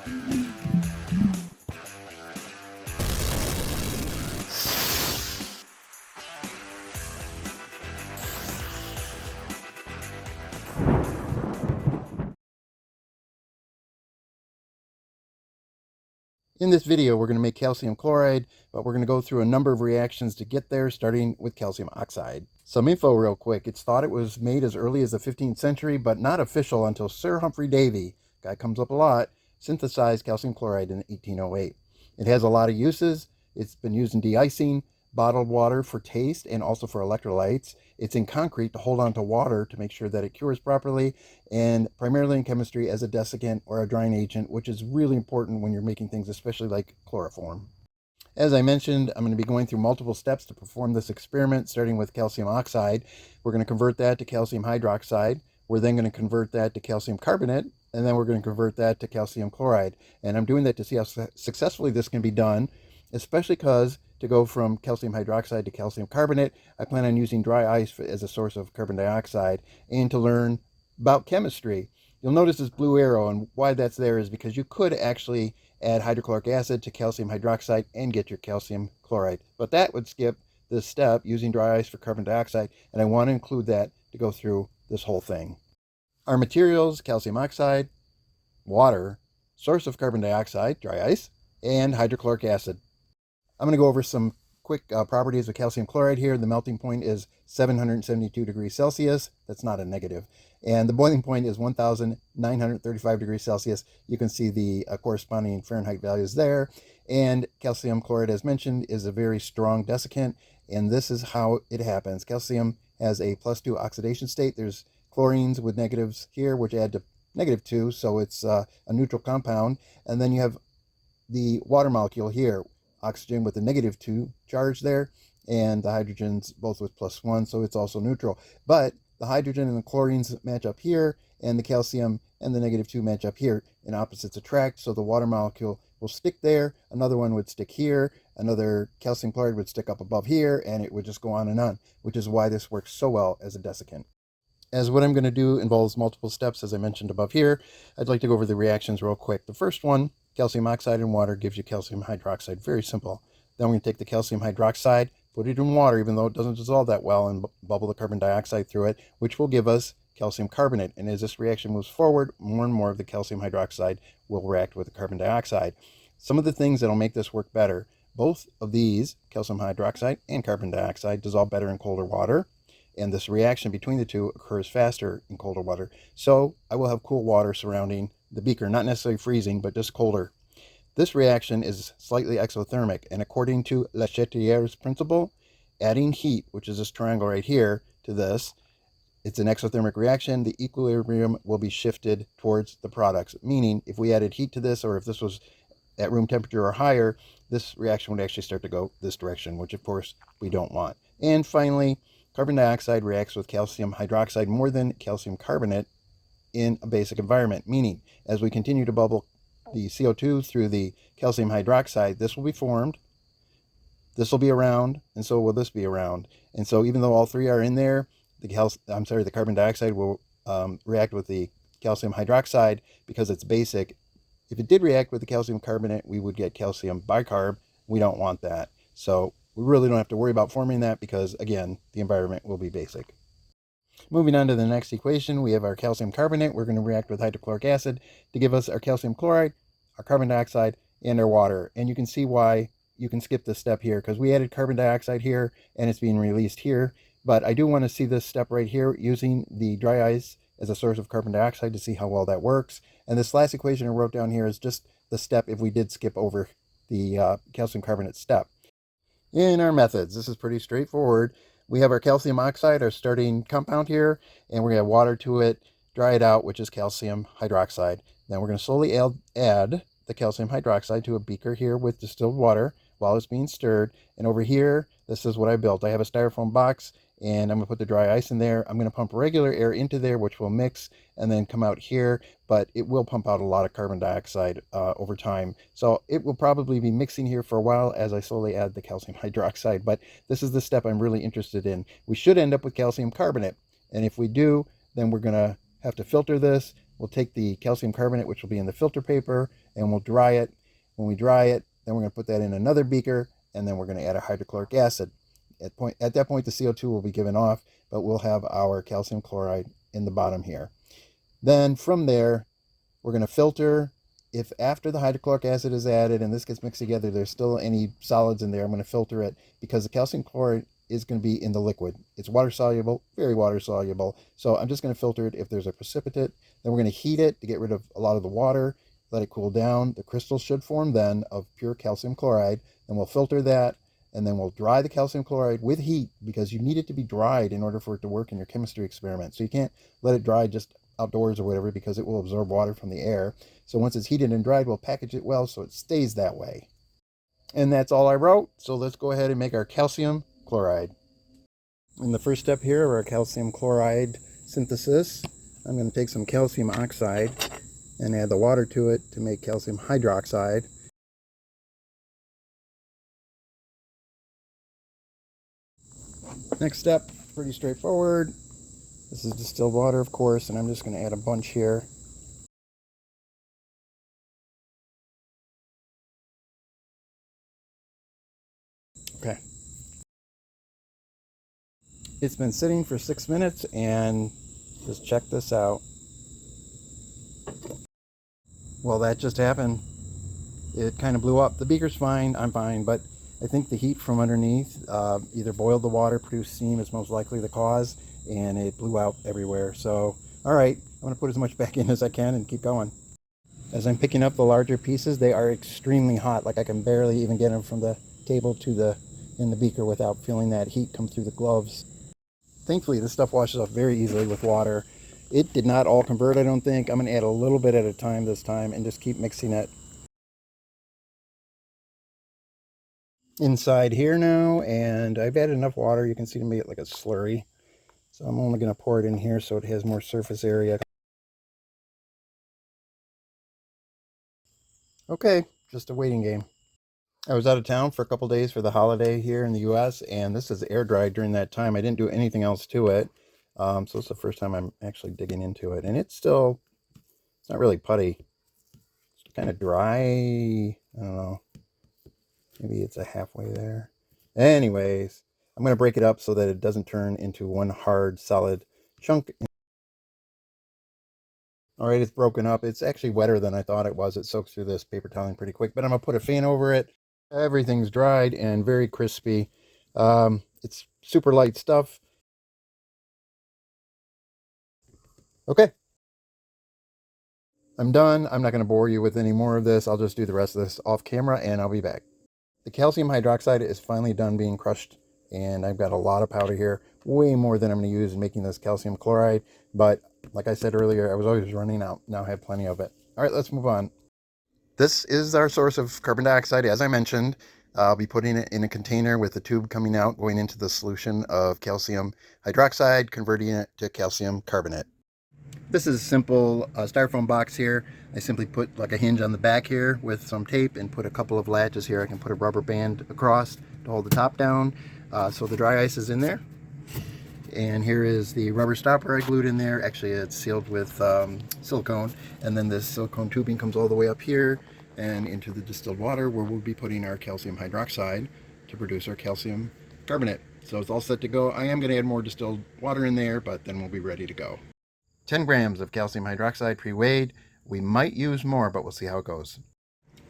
In this video, we're going to make calcium chloride, but we're going to go through a number of reactions to get there, starting with calcium oxide. Some info real quick. It's thought it was made as early as the 15th century, but not official until Sir Humphrey Davy, guy comes up a lot, synthesized calcium chloride in 1808. It has a lot of uses. It's been used in de-icing, bottled water for taste, and also for electrolytes. It's in concrete to hold on to water to make sure that it cures properly, and primarily in chemistry as a desiccant or a drying agent, which is really important when you're making things, especially like chloroform. As I mentioned, I'm going to be going through multiple steps to perform this experiment, starting with calcium oxide. We're going to convert that to calcium hydroxide. We're then going to convert that to calcium carbonate, and then we're going to convert that to calcium chloride. And I'm doing that to see how successfully this can be done, especially because to go from calcium hydroxide to calcium carbonate, I plan on using dry ice as a source of carbon dioxide, and to learn about chemistry. You'll notice this blue arrow, and why that's there is because you could actually add hydrochloric acid to calcium hydroxide and get your calcium chloride. But that would skip this step, using dry ice for carbon dioxide, and I want to include that to go through this whole thing. Our materials: calcium oxide, water, source of carbon dioxide, dry ice, and hydrochloric acid. I'm going to go over some quick properties of calcium chloride here. The melting point is 772 degrees Celsius. That's not a negative. And the boiling point is 1,935 degrees Celsius. You can see the corresponding Fahrenheit values there. And calcium chloride, as mentioned, is a very strong desiccant. And this is how it happens. Calcium has a +2 oxidation state. There's chlorines with negatives here, which add to -2. So it's a neutral compound. And then you have the water molecule here, oxygen with a -2 charge there, and the hydrogens both with +1, so it's also neutral. But the hydrogen and the chlorines match up here, and the calcium and the -2 match up here, and opposites attract, so the water molecule will stick there, another one would stick here, another calcium chloride would stick up above here, and it would just go on, which is why this works so well as a desiccant. As what I'm going to do involves multiple steps, as I mentioned above here, I'd like to go over the reactions real quick. The first one, calcium oxide and water, gives you calcium hydroxide. Very simple. Then we're going to take the calcium hydroxide, put it in water, even though it doesn't dissolve that well, and bubble the carbon dioxide through it, which will give us calcium carbonate. And as this reaction moves forward, more and more of the calcium hydroxide will react with the carbon dioxide. Some of the things that will make this work better: both of these, calcium hydroxide and carbon dioxide, dissolve better in colder water, and this reaction between the two occurs faster in colder water. So I will have cool water surrounding the beaker, not necessarily freezing, but just colder. This reaction is slightly exothermic, and according to Le Chatelier's principle, adding heat, which is this triangle right here, to this, it's an exothermic reaction. The equilibrium will be shifted towards the products, meaning if we added heat to this, or if this was at room temperature or higher, this reaction would actually start to go this direction, which of course we don't want. And finally, carbon dioxide reacts with calcium hydroxide more than calcium carbonate in a basic environment, meaning as we continue to bubble the CO2 through the calcium hydroxide, this will be formed, this will be around, and so will this be around. And so even though all three are in there, the carbon dioxide will react with the calcium hydroxide because it's basic. If it did react with the calcium carbonate, we would get calcium bicarb. We don't want that. So we really don't have to worry about forming that because, again, the environment will be basic. Moving on to the next equation, we have our calcium carbonate. We're going to react with hydrochloric acid to give us our calcium chloride, our carbon dioxide, and our water. And you can see why you can skip this step here, because we added carbon dioxide here and it's being released here. But I do want to see this step right here, using the dry ice as a source of carbon dioxide, to see how well that works. And this last equation I wrote down here is just the step if we did skip over the calcium carbonate step. In our methods, this is pretty straightforward. We have our calcium oxide, our starting compound here, and we're going to add water to it, dry it out, which is calcium hydroxide. Then we're going to slowly add the calcium hydroxide to a beaker here with distilled water while it's being stirred. And over here, this is what I built. I have a styrofoam box, and I'm going to put the dry ice in there. I'm going to pump regular air into there, which will mix and then come out here, but it will pump out a lot of carbon dioxide over time. So it will probably be mixing here for a while as I slowly add the calcium hydroxide, but this is the step I'm really interested in. We should end up with calcium carbonate, and if we do, then we're going to have to filter this, we'll take the calcium carbonate, which will be in the filter paper, and we'll dry it. When we dry it, then we're going to put that in another beaker, and then we're going to add a hydrochloric acid. At that point, the CO2 will be given off, but we'll have our calcium chloride in the bottom here. Then from there, we're going to filter. If after the hydrochloric acid is added and this gets mixed together, there's still any solids in there, I'm going to filter it because the calcium chloride is going to be in the liquid. It's water soluble, very water soluble. So I'm just going to filter it if there's a precipitate. Then we're going to heat it to get rid of a lot of the water, let it cool down. The crystals should form then of pure calcium chloride. Then we'll filter that, and then we'll dry the calcium chloride with heat because you need it to be dried in order for it to work in your chemistry experiment. So you can't let it dry just outdoors or whatever because it will absorb water from the air. So once it's heated and dried, we'll package it well so it stays that way. And that's all I wrote. So let's go ahead and make our calcium chloride. In the first step here of our calcium chloride synthesis, I'm going to take some calcium oxide and add the water to it to make calcium hydroxide. Next step, pretty straightforward. This is distilled water, of course, and I'm just going to add a bunch here. Okay. It's been sitting for 6 minutes, and just check this out. Well, that just happened. It kind of blew up. The beaker's fine, I'm fine, but I think the heat from underneath either boiled the water, produced steam is most likely the cause, and it blew out everywhere. So, all right, I'm going to put as much back in as I can and keep going. As I'm picking up the larger pieces, they are extremely hot. Like I can barely even get them from the table to in the beaker without feeling that heat come through the gloves. Thankfully, this stuff washes off very easily with water. It did not all convert, I don't think. I'm going to add a little bit at a time this time and just keep mixing it. Inside here now, and I've added enough water, you can see to make it like a slurry. So I'm only going to pour it in here so it has more surface area. Okay, just a waiting game. I was out of town for a couple days for the holiday here in the US, and this is air dried during that time. I didn't do anything else to it. So it's the first time I'm actually digging into it, and it's not really putty. It's kind of dry. I don't know. Maybe it's a halfway there. Anyways, I'm going to break it up so that it doesn't turn into one hard, solid chunk. All right, it's broken up. It's actually wetter than I thought it was. It soaks through this paper toweling pretty quick, but I'm going to put a fan over it. Everything's dried and very crispy. It's super light stuff. Okay. I'm done. I'm not going to bore you with any more of this. I'll just do the rest of this off camera and I'll be back. The calcium hydroxide is finally done being crushed, and I've got a lot of powder here, way more than I'm going to use in making this calcium chloride. But like I said earlier, I was always running out. Now I have plenty of it. All right, let's move on. This is our source of carbon dioxide, as I mentioned. I'll be putting it in a container with the tube coming out, going into the solution of calcium hydroxide, converting it to calcium carbonate. This is a simple styrofoam box here. I simply put like a hinge on the back here with some tape and put a couple of latches here. I can put a rubber band across to hold the top down. So the dry ice is in there. And here is the rubber stopper I glued in there. Actually, it's sealed with silicone. And then this silicone tubing comes all the way up here and into the distilled water where we'll be putting our calcium hydroxide to produce our calcium carbonate. So it's all set to go. I am going to add more distilled water in there, but then we'll be ready to go. 10 grams of calcium hydroxide pre-weighed. We might use more, but we'll see how it goes.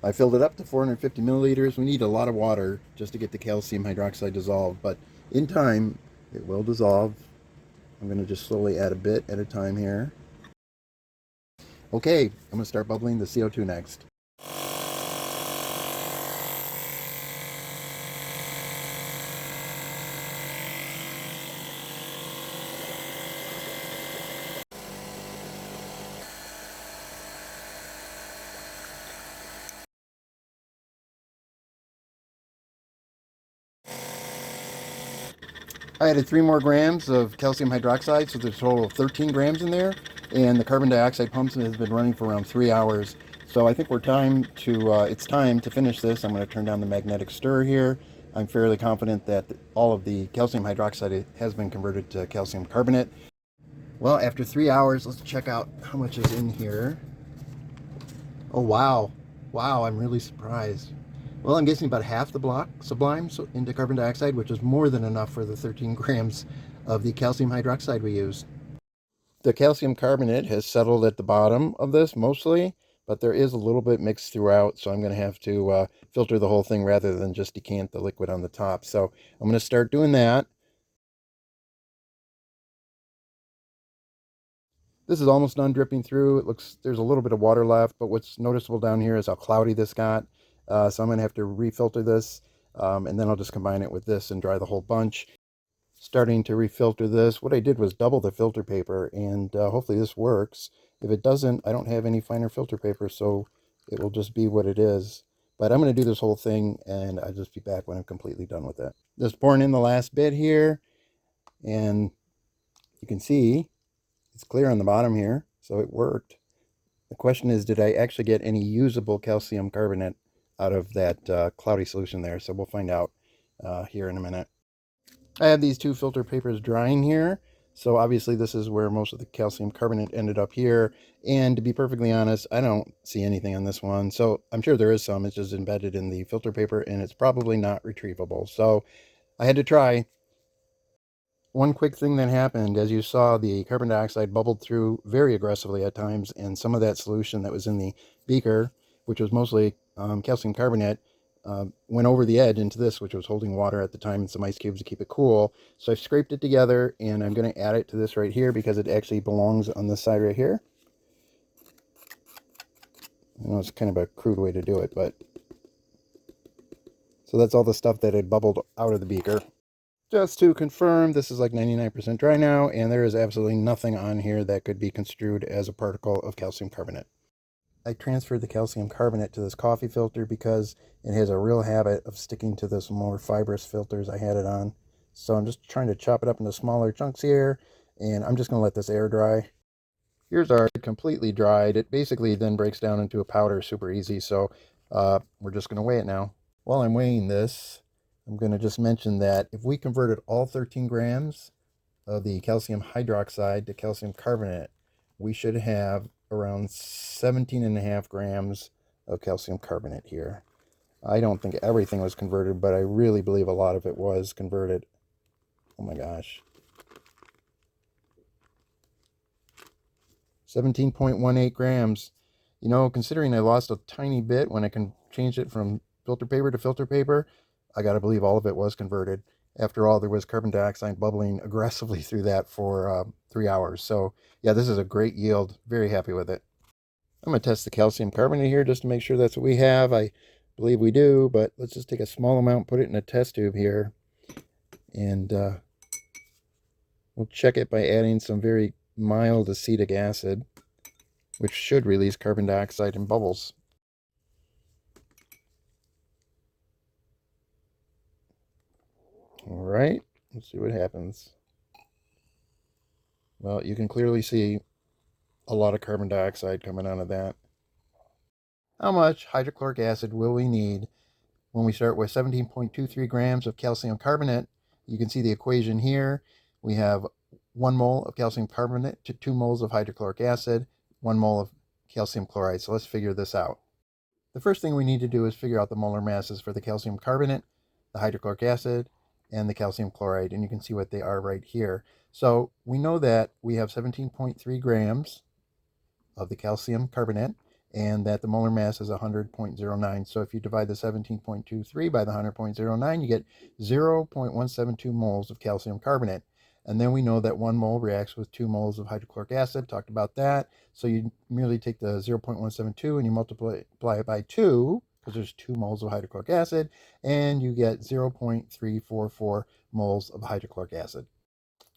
I filled it up to 450 milliliters. We need a lot of water just to get the calcium hydroxide dissolved, but in time it will dissolve. I'm going to just slowly add a bit at a time here. Okay, I'm going to start bubbling the CO2 next. I added 3 more grams of calcium hydroxide, so there's a total of 13 grams in there. And the carbon dioxide pumps has been running for around 3 hours. So I think it's time to finish this. I'm going to turn down the magnetic stir here. I'm fairly confident that all of the calcium hydroxide has been converted to calcium carbonate. Well, after 3 hours, let's check out how much is in here. Oh, wow. Wow, I'm really surprised. Well, I'm guessing about half the block sublimed into carbon dioxide, which is more than enough for the 13 grams of the calcium hydroxide we used. The calcium carbonate has settled at the bottom of this mostly, but there is a little bit mixed throughout, so I'm going to have to filter the whole thing rather than just decant the liquid on the top. So I'm going to start doing that. This is almost done dripping through. It looks, there's a little bit of water left, but what's noticeable down here is how cloudy this got. So I'm going to have to refilter this, and then I'll just combine it with this and dry the whole bunch. Starting to refilter this. What I did was double the filter paper, and hopefully this works. If it doesn't, I don't have any finer filter paper, so it will just be what it is. But I'm going to do this whole thing, and I'll just be back when I'm completely done with it. Just pouring in the last bit here, and you can see it's clear on the bottom here, so it worked. The question is, did I actually get any usable calcium carbonate out of that cloudy solution there? So we'll find out here in a minute. I have these two filter papers drying here. So obviously this is where most of the calcium carbonate ended up here. And to be perfectly honest, I don't see anything on this one. So I'm sure there is some. It's just embedded in the filter paper and it's probably not retrievable. So I had to try. One quick thing that happened, as you saw, the carbon dioxide bubbled through very aggressively at times, and some of that solution that was in the beaker, which was mostly calcium carbonate, went over the edge into this, which was holding water at the time and some ice cubes to keep it cool. So I scraped it together, and I'm going to add it to this right here because it actually belongs on this side right here. I know it's kind of a crude way to do it, but so that's all the stuff that had bubbled out of the beaker. Just to confirm, this is like 99% dry now, and there is absolutely nothing on here that could be construed as a particle of calcium carbonate. I transferred the calcium carbonate to this coffee filter because it has a real habit of sticking to this more fibrous filters I had it on. So I'm just trying to chop it up into smaller chunks here, and I'm just going to let this air dry. Here's our completely dried. It basically then breaks down into a powder super easy, so we're just going to weigh it now. While I'm weighing this, I'm going to just mention that if we converted all 13 grams of the calcium hydroxide to calcium carbonate, we should have around 17.5 grams of calcium carbonate here. I don't think everything was converted, but I really believe a lot of it was converted. Oh my gosh. 17.18 grams. You know, considering I lost a tiny bit when I can change it from filter paper to filter paper, I got to believe all of it was converted. After all, there was carbon dioxide bubbling aggressively through that for 3 hours. So yeah, this is a great yield. Very happy with it. I'm going to test the calcium carbonate here just to make sure that's what we have. I believe we do, but let's just take a small amount, put it in a test tube here, and we'll check it by adding some very mild acetic acid, which should release carbon dioxide in bubbles. All right, let's see what happens. Well, you can clearly see a lot of carbon dioxide coming out of that. How much hydrochloric acid will we need when we start with 17.23 grams of calcium carbonate? You can see the equation here. We have 1 mole of calcium carbonate to 2 moles of hydrochloric acid, 1 mole of calcium chloride. So let's figure this out. The first thing we need to do is figure out the molar masses for the calcium carbonate, the hydrochloric acid, and the calcium chloride, and you can see what they are right here. So we know that we have 17.3 grams of the calcium carbonate, and that the molar mass is 100.09. So if you divide the 17.23 by the 100.09, you get 0.172 moles of calcium carbonate. And then we know that 1 mole reacts with 2 moles of hydrochloric acid. Talked about that. So you merely take the 0.172 and you multiply it by 2, because there's 2 moles of hydrochloric acid, and you get 0.344 moles of hydrochloric acid.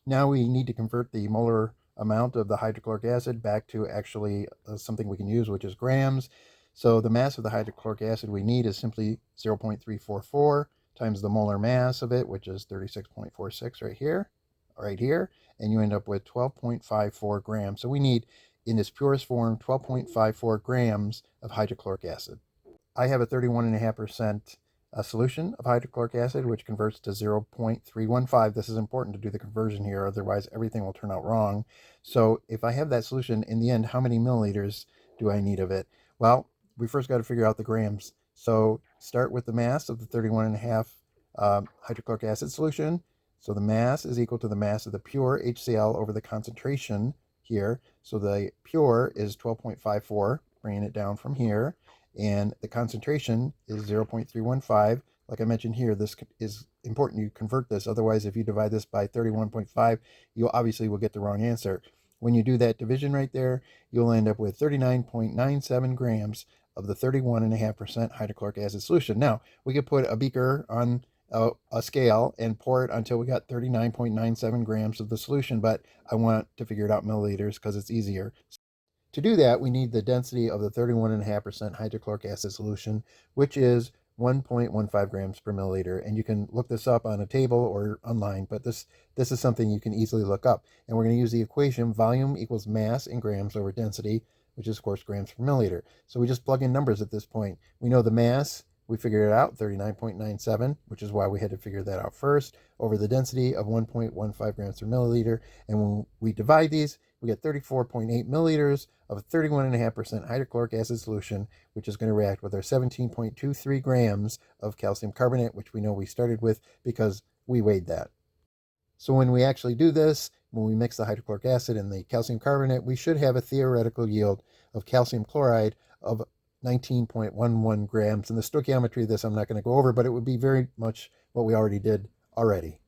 Now we need to convert the molar amount of the hydrochloric acid back to actually something we can use, which is grams. So the mass of the hydrochloric acid we need is simply 0.344 times the molar mass of it, which is 36.46 right here, and you end up with 12.54 grams. So we need, in its purest form, 12.54 grams of hydrochloric acid. I have a 31.5% a solution of hydrochloric acid, which converts to 0.315. This is important to do the conversion here, otherwise everything will turn out wrong. So if I have that solution, in the end, how many milliliters do I need of it? Well, we first got to figure out the grams. So start with the mass of the 31.5 hydrochloric acid solution. So the mass is equal to the mass of the pure HCl over the concentration here. So the pure is 12.54, bringing it down from here, and the concentration is 0.315. Like I mentioned here, this is important you convert this. Otherwise, if you divide this by 31.5, you obviously will get the wrong answer. When you do that division right there, you'll end up with 39.97 grams of the 31.5% hydrochloric acid solution. Now, we could put a beaker on a scale and pour it until we got 39.97 grams of the solution, but I want to figure it out milliliters because it's easier. To do that, we need the density of the 31.5% hydrochloric acid solution, which is 1.15 grams per milliliter. And you can look this up on a table or online, but this is something you can easily look up. And we're going to use the equation volume equals mass in grams over density, which is, of course, grams per milliliter. So we just plug in numbers at this point. We know the mass. We figured it out, 39.97, which is why we had to figure that out first, over the density of 1.15 grams per milliliter. And when we divide these, we get 34.8 milliliters of 31.5% hydrochloric acid solution, which is going to react with our 17.23 grams of calcium carbonate, which we know we started with because we weighed that. So when we actually do this, when we mix the hydrochloric acid and the calcium carbonate, we should have a theoretical yield of calcium chloride of 19.11 grams. And the stoichiometry of this I'm not going to go over, but it would be very much what we already did already.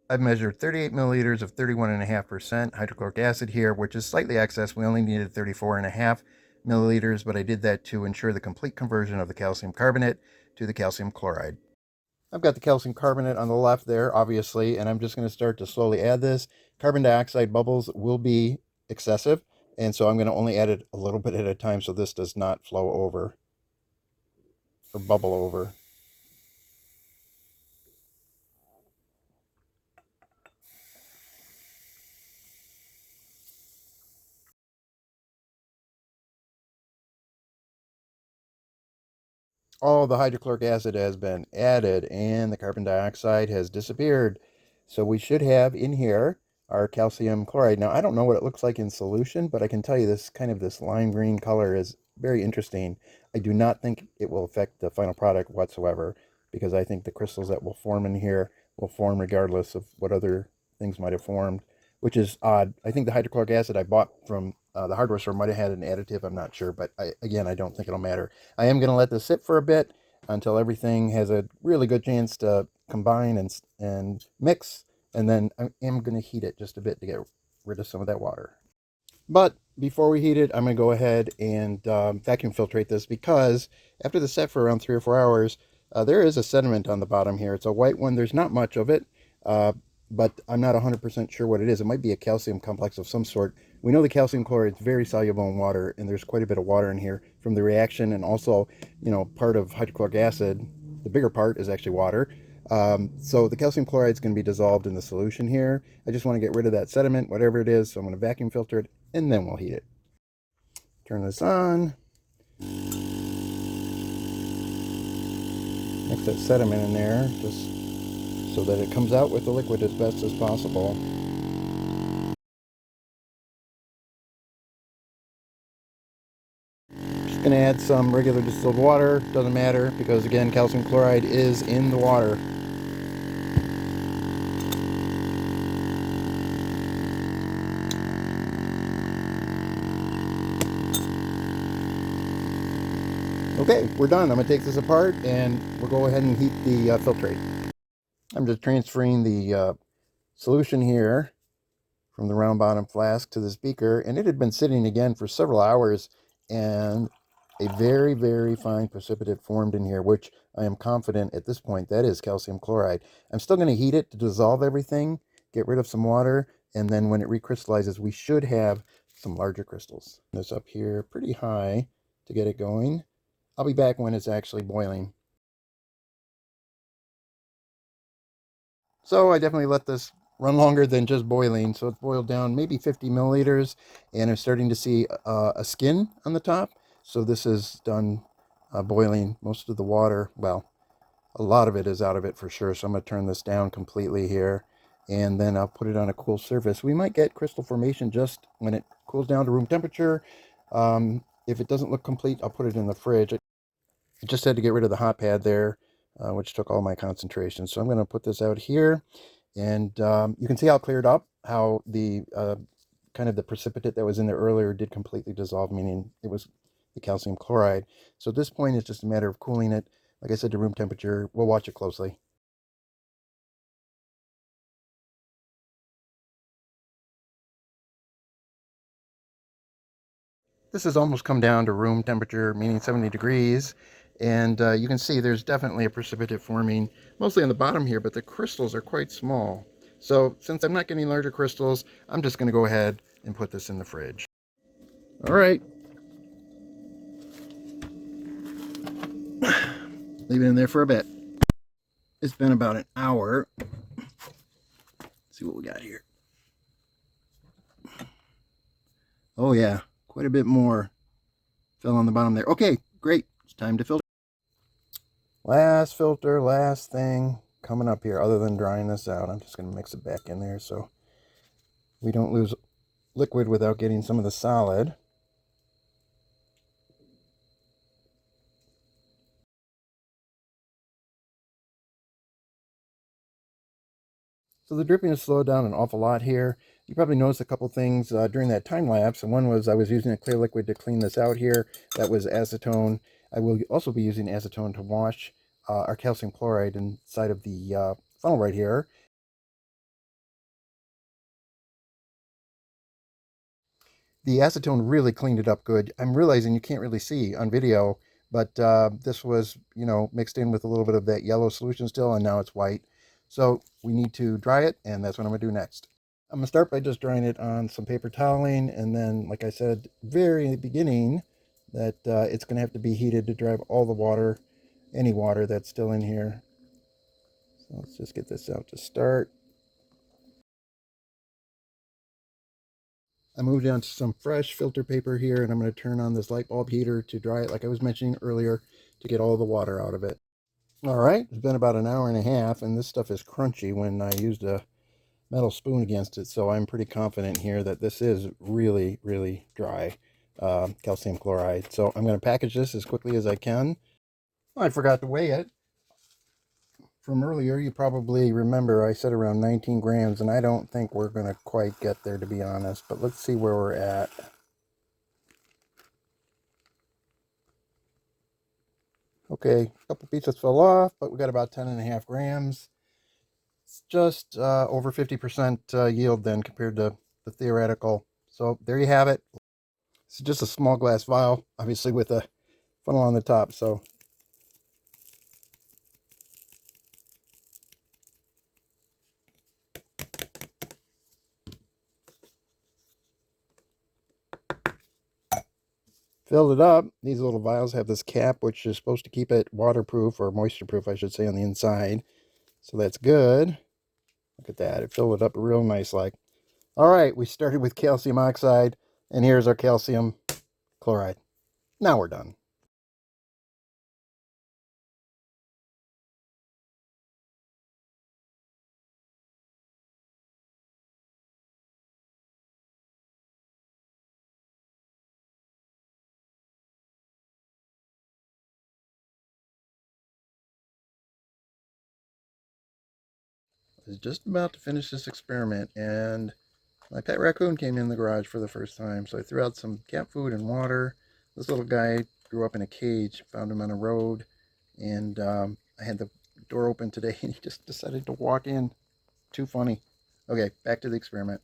I've measured 38 milliliters of 31.5% hydrochloric acid here, which is slightly excess. We only needed 34.5 milliliters, but I did that to ensure the complete conversion of the calcium carbonate to the calcium chloride. I've got the calcium carbonate on the left there, obviously, and I'm just going to start to slowly add this. Carbon dioxide bubbles will be excessive, and so I'm going to only add it a little bit at a time so this does not flow over or bubble over. All the hydrochloric acid has been added and the carbon dioxide has disappeared. So we should have in here our calcium chloride. Now, I don't know what it looks like in solution, but I can tell you this lime green color is very interesting. I do not think it will affect the final product whatsoever because I think the crystals that will form in here will form regardless of what other things might have formed, which is odd. I think the hydrochloric acid I bought from the hardware store might have had an additive. I'm not sure, but again, I don't think it'll matter. I am going to let this sit for a bit until everything has a really good chance to combine and mix, and then I am going to heat it just a bit to get rid of some of that water. But before we heat it, I'm going to go ahead and vacuum filtrate this because after the set for around 3 or 4 hours, there is a sediment on the bottom here. It's a white one. There's not much of it, but I'm not 100% sure what it is. It might be a calcium complex of some sort. We know the calcium chloride is very soluble in water, and there's quite a bit of water in here from the reaction, and also, part of hydrochloric acid, the bigger part is actually water. So the calcium chloride is going to be dissolved in the solution here. I just want to get rid of that sediment, whatever it is, so I'm going to vacuum filter it, and then we'll heat it. Turn this on. Mix that sediment in there, just so that it comes out with the liquid as best as possible. Just going to add some regular distilled water. Doesn't matter because, again, calcium chloride is in the water. Okay, we're done. I'm going to take this apart and we'll go ahead and heat the filtrate. I'm just transferring the solution here from the round bottom flask to this beaker, and it had been sitting again for several hours, and a very, very fine precipitate formed in here, which I am confident at this point that is calcium chloride. I'm still going to heat it to dissolve everything, get rid of some water, and then when it recrystallizes, we should have some larger crystals. This up here pretty high to get it going. I'll be back when it's actually boiling. So I definitely let this run longer than just boiling. So it's boiled down maybe 50 milliliters, and I'm starting to see a skin on the top. So this is done boiling most of the water. Well, a lot of it is out of it for sure. So I'm going to turn this down completely here, and then I'll put it on a cool surface. We might get crystal formation just when it cools down to room temperature. If it doesn't look complete, I'll put it in the fridge. I just had to get rid of the hot pad there, which took all my concentration. So I'm going to put this out here, and you can see how it cleared up, how the kind of the precipitate that was in there earlier did completely dissolve, meaning it was the calcium chloride. So at this point, it's just a matter of cooling it, like I said, to room temperature. We'll watch it closely. This has almost come down to room temperature, meaning 70 degrees. And you can see there's definitely a precipitate forming, mostly on the bottom here, but the crystals are quite small. So since I'm not getting larger crystals, I'm just going to go ahead and put this in the fridge. All right. Leave it in there for a bit. It's been about an hour. Let's see what we got here. Oh yeah, quite a bit more fell on the bottom there. Okay, great. It's time to filter. Last filter, last thing coming up here, other than drying this out. I'm just going to mix it back in there so we don't lose liquid without getting some of the solid. So the dripping has slowed down an awful lot here. You probably noticed a couple things during that time lapse, and one was I was using a clear liquid to clean this out here. That was acetone. I will also be using acetone to wash our calcium chloride inside of the funnel right here. The acetone really cleaned it up good. I'm realizing you can't really see on video, but this was, mixed in with a little bit of that yellow solution still, and now it's white. So we need to dry it, and that's what I'm going to do next. I'm going to start by just drying it on some paper toweling, and then, like I said, very in the beginning, that it's going to have to be heated to dry all the water, any water that's still in here. So let's just get this out to start. I moved on to some fresh filter paper here, and I'm going to turn on this light bulb heater to dry it like I was mentioning earlier to get all the water out of it. All right, it's been about an hour and a half, and this stuff is crunchy when I used a metal spoon against it, so I'm pretty confident here that this is really, really dry calcium chloride. So I'm going to package this as quickly as I can. I forgot to weigh it. From earlier, you probably remember I said around 19 grams, and I don't think we're going to quite get there, to be honest, but let's see where we're at. Okay, a couple pieces fell off, but we got about 10.5 grams. It's just over 50% yield then compared to the theoretical. So there you have it. It's just a small glass vial, obviously with a funnel on the top. So filled it up. These little vials have this cap, which is supposed to keep it waterproof, or moisture proof, I should say, on the inside. So that's good. Look at that. It filled it up real nice like. All right, we started with calcium oxide, and here's our calcium chloride. Now we're done. I was just about to finish this experiment, and my pet raccoon came in the garage for the first time, so I threw out some cat food and water. This little guy grew up in a cage, found him on a road, and I had the door open today, and he just decided to walk in. Too funny. Okay, back to the experiment.